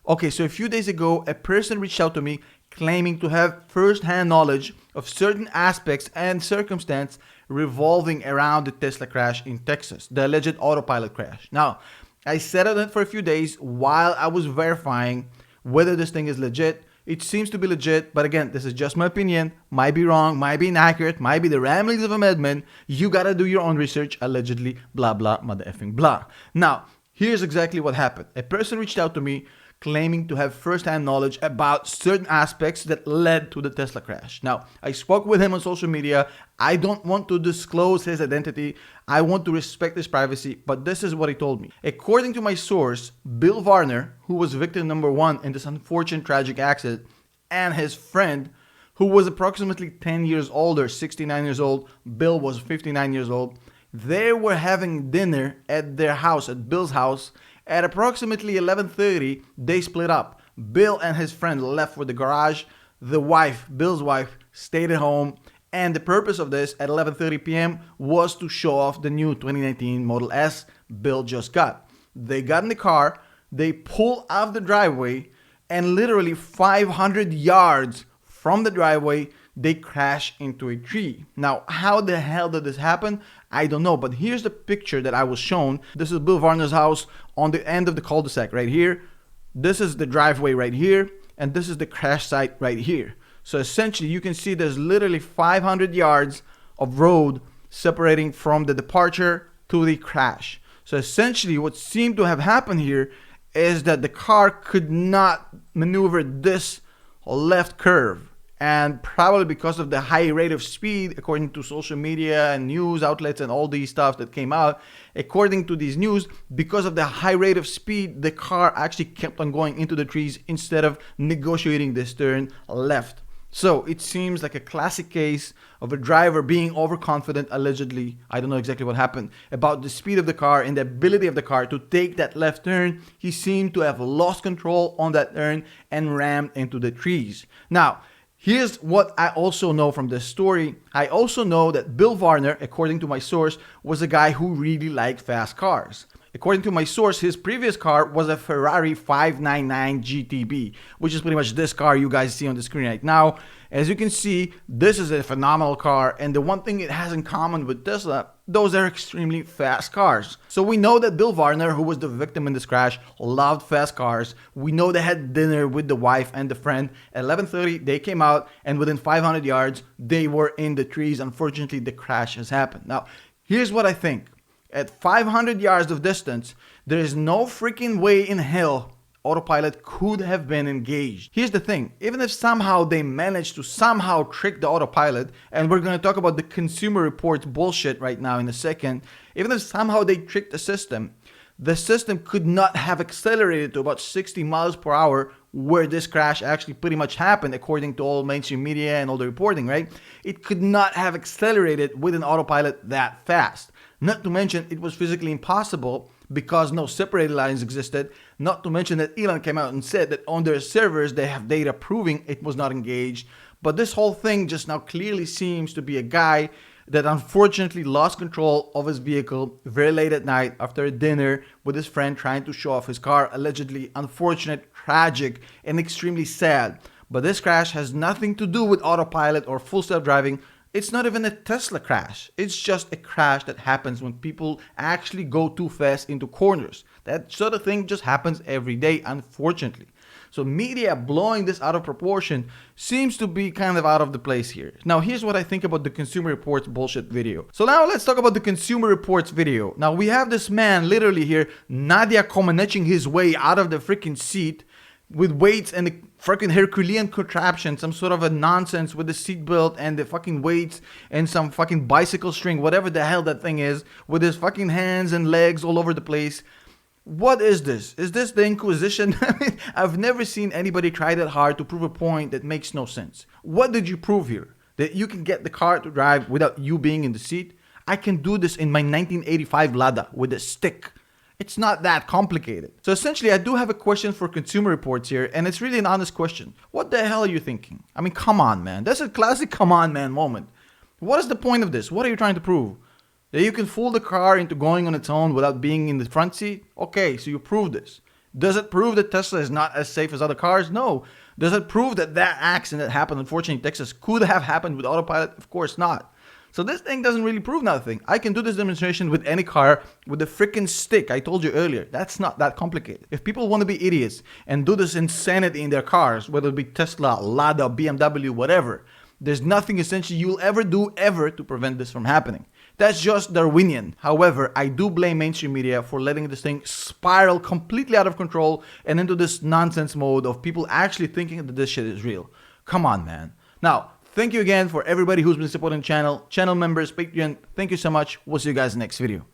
Okay, so a few days ago, a person reached out to me claiming to have first-hand knowledge of certain aspects and circumstance revolving around the Tesla crash in Texas, the alleged autopilot crash. Now, I sat on it for a few days while I was verifying whether this thing is legit. It seems to be legit, but again, this is just my opinion. Might be wrong, might be inaccurate, might be the ramblings of a madman. You gotta do your own research, allegedly, blah, blah, mother effing blah. Now, here's exactly what happened. A person reached out to me claiming to have first-hand knowledge about certain aspects that led to the Tesla crash. Now, I spoke with him on social media. I don't want to disclose his identity. I want to respect his privacy, but this is what he told me. According to my source, Bill Varner, who was victim number 1 in this unfortunate tragic accident, and his friend, who was approximately 10 years older, 69 years old, Bill was 59 years old, they were having dinner at their house, at Bill's house. At approximately 11:30, they split up. Bill and his friend left for the garage. The wife, Bill's wife, stayed at home. And the purpose of this at 11:30 p.m. was to show off the new 2019 Model S Bill just got. They got in the car, they pulled out the driveway, and literally 500 yards from the driveway, they crash into a tree. Now, how the hell did this happen? I don't know, but here's the picture that I was shown. This is Bill Varner's house on the end of the cul-de-sac right here. This is the driveway right here, and this is the crash site right here. So essentially, you can see there's literally 500 yards of road separating from the departure to the crash. So essentially, what seemed to have happened here is that the car could not maneuver this left curve. And probably because of the high rate of speed, according to social media and news outlets and all these stuff that came out, according to these news, because of the high rate of speed, the car actually kept on going into the trees instead of negotiating this turn left. So it seems like a classic case of a driver being overconfident, allegedly, I don't know exactly what happened, about the speed of the car and the ability of the car to take that left turn. He seemed to have lost control on that turn and rammed into the trees. Now, here's what I also know from this story. I also know that Bill Varner, according to my source, was a guy who really liked fast cars. According to my source, his previous car was a Ferrari 599 GTB, which is pretty much this car you guys see on the screen right now. As you can see, this is a phenomenal car, and the one thing it has in common with Tesla, those are extremely fast cars. So we know that Bill Varner, who was the victim in this crash, loved fast cars. We know they had dinner with the wife and the friend. At 11:30, they came out, and within 500 yards, they were in the trees. Unfortunately, the crash has happened. Now, here's what I think. At 500 yards of distance, there is no freaking way in hell Autopilot could have been engaged. Here's the thing, even if somehow they managed to somehow trick the Autopilot, and we're going to talk about the Consumer Reports bullshit right now in a second, even if somehow they tricked the system could not have accelerated to about 60 miles per hour where this crash actually pretty much happened according to all mainstream media and all the reporting, right? It could not have accelerated with an Autopilot that fast. Not to mention, it was physically impossible because no separated lines existed. Not to mention that Elon came out and said that on their servers, they have data proving it was not engaged. But this whole thing just now clearly seems to be a guy that unfortunately lost control of his vehicle very late at night after a dinner with his friend trying to show off his car. Allegedly unfortunate, tragic, and extremely sad. But this crash has nothing to do with autopilot or full self-driving. It's not even a Tesla crash. It's just a crash that happens when people actually go too fast into corners. That sort of thing just happens every day, unfortunately. So media blowing this out of proportion seems to be kind of out of the place here. Now, here's what I think about the Consumer Reports bullshit video. So now let's talk about the Consumer Reports video. Now we have this man literally here, Nadia Comaneciing his way out of the freaking seat with weights and the freaking Herculean contraption, some sort of a nonsense with the seatbelt and the fucking weights and some fucking bicycle string, whatever the hell that thing is, with his fucking hands and legs all over the place. What is this? Is this the Inquisition? I mean, I've never seen anybody try that hard to prove a point that makes no sense. What did you prove here? That you can get the car to drive without you being in the seat? I can do this in my 1985 Lada with a stick. It's not that complicated. So essentially, I do have a question for Consumer Reports here, and it's really an honest question. What the hell are you thinking? I mean, come on, man. That's a classic come on, man moment. What is the point of this? What are you trying to prove? That you can fool the car into going on its own without being in the front seat? Okay, so you prove this. Does it prove that Tesla is not as safe as other cars? No. Does it prove that that accident that happened, unfortunately, in Texas could have happened with Autopilot? Of course not. So this thing doesn't really prove nothing. I can do this demonstration with any car with a freaking stick. I told you earlier, that's not that complicated. If people want to be idiots and do this insanity in their cars, whether it be Tesla, Lada, BMW, whatever, there's nothing essentially you'll ever do ever to prevent this from happening. That's just Darwinian. However, I do blame mainstream media for letting this thing spiral completely out of control and into this nonsense mode of people actually thinking that this shit is real. Come on, man. Now, thank you again for everybody who's been supporting the channel. Channel members, Patreon, thank you so much. We'll see you guys in the next video.